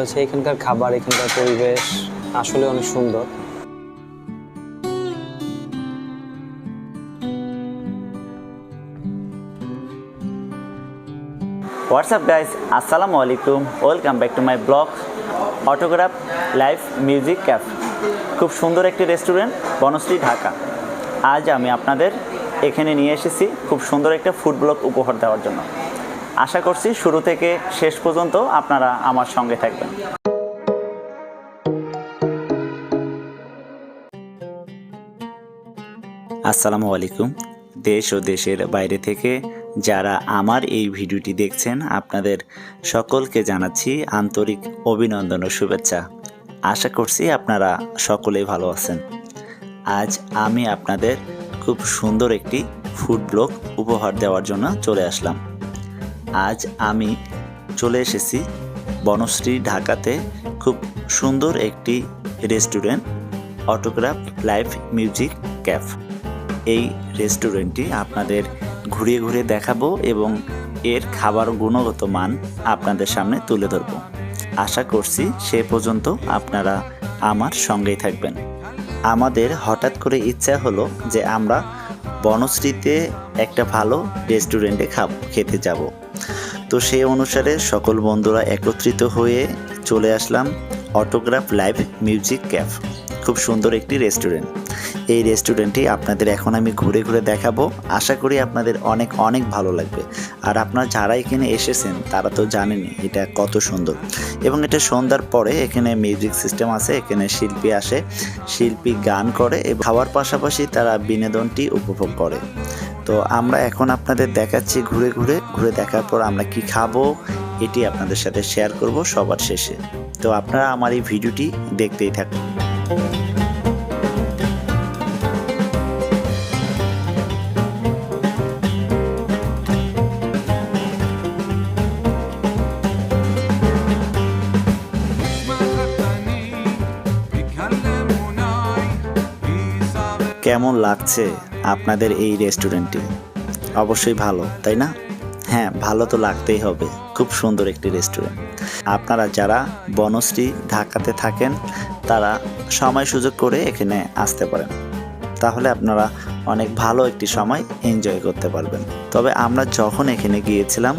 আচ্ছা, এখানকার খাবার, এখানকার পরিবেশ আসলে অনেক সুন্দর। হোয়াটসঅ্যাপ গাইস, আসসালামু আলাইকুম, welcome back to my blog autograph live music cafe. খুব সুন্দর একটি রেস্টুরেন্ট, বনশ্রী, ঢাকা। আজ আমি আপনাদের এখানে নিয়ে এসেছি খুব সুন্দর একটা ফুড ব্লগ উপহার দেওয়ার জন্য। আশা করছি শুরু থেকে শেষ পর্যন্ত আপনারা আমার সঙ্গে থাকবেন। আসসালামু আলাইকুম। দেশ ও দেশের বাইরে থেকে যারা আমার এই ভিডিওটি দেখছেন, আপনাদের সকলকে জানাচ্ছি আন্তরিক অভিনন্দন ও শুভেচ্ছা। আশা করছি আপনারা সকলেই ভালো আছেন। আজ আমি আপনাদের খুব সুন্দর একটি ফুড ব্লগ উপহার দেওয়ার জন্য চলে আসলাম। আজ আমি চলে এসেছি বনশ্রী, ঢাকাতে খুব সুন্দর একটি restaurant, autograph live music cafe. এই রেস্টুরেন্টটি আপনাদের ঘুরিয়ে ঘুরিয়ে দেখাবো এবং এর খাবার গুণগত মান আপনাদের সামনে তুলে ধরবো। আশা করছি সে পর্যন্ত আপনারা আমার সঙ্গেই থাকবেন। আমাদের হঠাৎ করে ইচ্ছা হলো যে আমরা বনশ্রীতে একটা ভালো রেস্টুরেন্টে খেতে যাব। তো সেই অনুসারে সকল বন্ধুরা একত্রিত হয়ে চলে আসলাম অটোগ্রাফ লাইভ মিউজিক ক্যাফ। খুব সুন্দর একটি রেস্টুরেন্ট। এই রেস্টুরেন্টটি আপনাদের এখন আমি ঘুরে ঘুরে দেখাবো। আশা করি আপনাদের অনেক অনেক ভালো লাগবে। আর আপনারা যারা এখানে এসেছেন তারা তো জানেনই এটা কত সুন্দর। এবং এটা সন্ধ্যার পরে এখানে মিউজিক সিস্টেম আছে, এখানে শিল্পী আসে, শিল্পী গান করে এবং খাওয়ার পাশাপাশি তারা বিনোদনটি উপভোগ করে। তো আমরা এখন আপনাদের দেখাচ্ছি ঘুরে ঘুরে দেখার পর আমরা কি খাবো এটি আপনাদের সাথে শেয়ার করব সবার শেষে। তো আপনারা আমার এই ভিডিওটি দেখতেই থাকুন। কেমন লাগছে আপনাদের এই রেস্টুরেন্টটি? অবশ্যই ভালো, তাই না? হ্যাঁ, ভালো তো লাগতেই হবে। খুব সুন্দর একটি রেস্টুরেন্ট। আপনারা যারা বনশ্রী, ঢাকাতে থাকেন তারা সময় সুযোগ করে এখানে আসতে পারেন। তাহলে আপনারা অনেক ভালো একটি সময় এনজয় করতে পারবেন। তবে আমরা যখন এখানে গিয়েছিলাম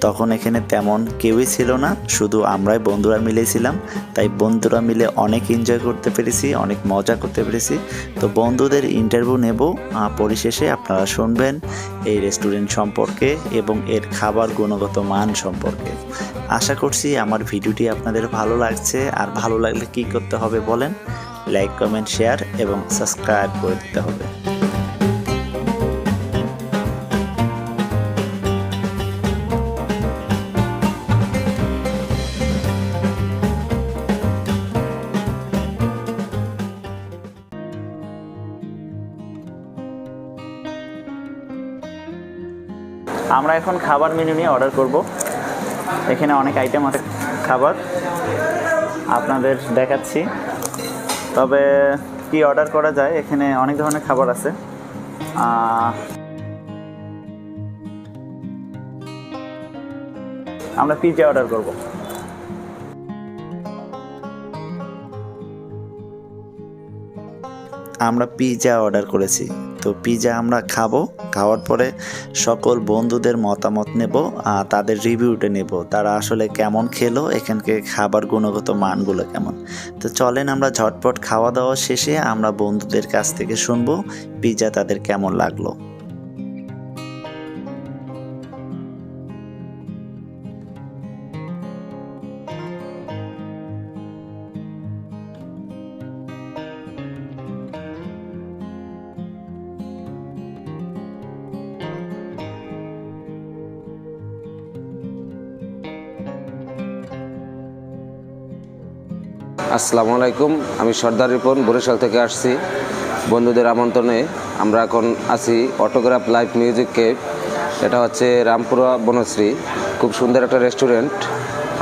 তখন এখানে তেমন কেউই ছিল না, শুধু আমরাই বন্ধুরা মিলেছিলাম। তাই বন্ধুরা মিলে অনেক এনজয় করতে পেরেছি, অনেক মজা করতে পেরেছি। তো বন্ধুদের ইন্টারভিউ নেব, পরিশেষে আপনারা শুনবেন এই রেস্টুরেন্ট সম্পর্কে এবং এর খাবার গুণগত মান সম্পর্কে। আশা করছি আমার ভিডিওটি আপনাদের ভালো লাগছে। আর ভালো লাগলে কি করতে হবে বলেন? লাইক, কমেন্ট, শেয়ার এবং সাবস্ক্রাইব করে দিতে হবে। আমরা এখন খাবার মেনু নিয়ে অর্ডার করব। এখানে অনেক আইটেম আছে খাবার, আপনাদের দেখাচ্ছি। তবে কি অর্ডার করা যায়, এখানে অনেক ধরনের খাবার আছে। আমরা পিৎজা অর্ডার করব। আমরা পিৎজা অর্ডার করেছি। তো পিৎজা আমরা খাবো, খাওয়ার পরে সকল বন্ধুদের মতামত নেব, তাদের রিভিউটা নেব, তারা আসলে কেমন খেলো, এখানকার খাবার গুণগত মানগুলো কেমন। তো চলেন আমরা ঝটপট খাওয়া দাওয়া শেষে আমরা বন্ধুদের কাছ থেকে শুনবো পিৎজা তাদের কেমন লাগলো। আসসালামু আলাইকুম, আমি 𝗎𝙩𝙪𝙨 বরিশাল থেকে আসছি। বন্ধুদের আমন্ত্রণে আমরা এখন আছি অটোগ্রাফ লাইভ মিউজিক ক্যাফ। এটা হচ্ছে রামপুরা, বনশ্রী। খুব সুন্দর একটা রেস্টুরেন্ট।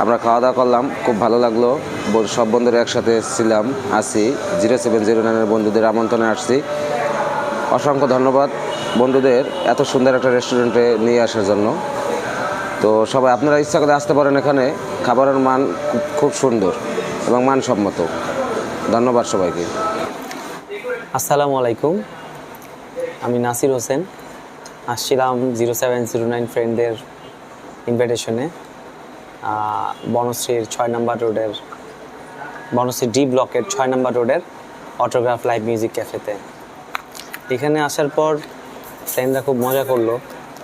আমরা খাওয়া দাওয়া করলাম, খুব ভালো লাগলো। সব বন্ধুরা একসাথে ছিলাম, আসি 0709-এর বন্ধুদের আমন্ত্রণে আসছি। অসংখ্য ধন্যবাদ বন্ধুদের এত সুন্দর একটা রেস্টুরেন্টে নিয়ে আসার জন্য। তো সবাই আপনারা ইচ্ছা করে আসতে পারেন, এখানে খাবারের মান খুব সুন্দর এবং মানসম্মত। ধন্যবাদ সবাইকে। আসসালামু আলাইকুম, আমি নাসির হোসেন। আসছিলাম 0709 ফ্রেন্ডদের ইনভাইটেশনে বনশ্রীর 6 নম্বর রোডের, বনশ্রী ডি ব্লকের 6 নম্বর রোডের অটোগ্রাফ লাইভ মিউজিক ক্যাফেতে। এখানে আসার পর ফ্রেন্ডরা খুব মজা করলো,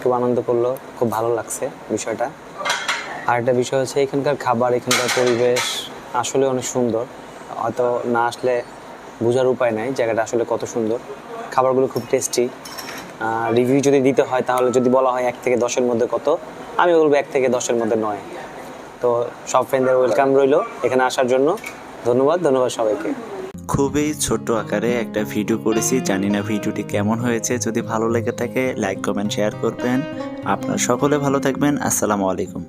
খুব আনন্দ করলো, খুব ভালো লাগছে বিষয়টা। আর একটা বিষয় হচ্ছে এখানকার খাবার, এখানকার পরিবেশ আসলে অনেক সুন্দর। হয়তো না আসলে বোঝার উপায় নাই জায়গাটা আসলে কত সুন্দর। খাবারগুলো খুব টেস্টি। রিভিউ যদি দিতে হয় তাহলে যদি বলা হয় 1 থেকে 10-এর মধ্যে কত, আমি বলবো 1 থেকে 10-এর মধ্যে 9। তো সব ফ্রেন্ডদের ওয়েলকাম রইলো এখানে আসার জন্য। ধন্যবাদ সবাইকে। খুবই ছোট্ট আকারে একটা ভিডিও করেছি, জানি না ভিডিওটি কেমন হয়েছে। যদি ভালো লেগে থাকে লাইক কমেন্ট শেয়ার করবেন। আপনারা সকলে ভালো থাকবেন। আসসালামু আলাইকুম।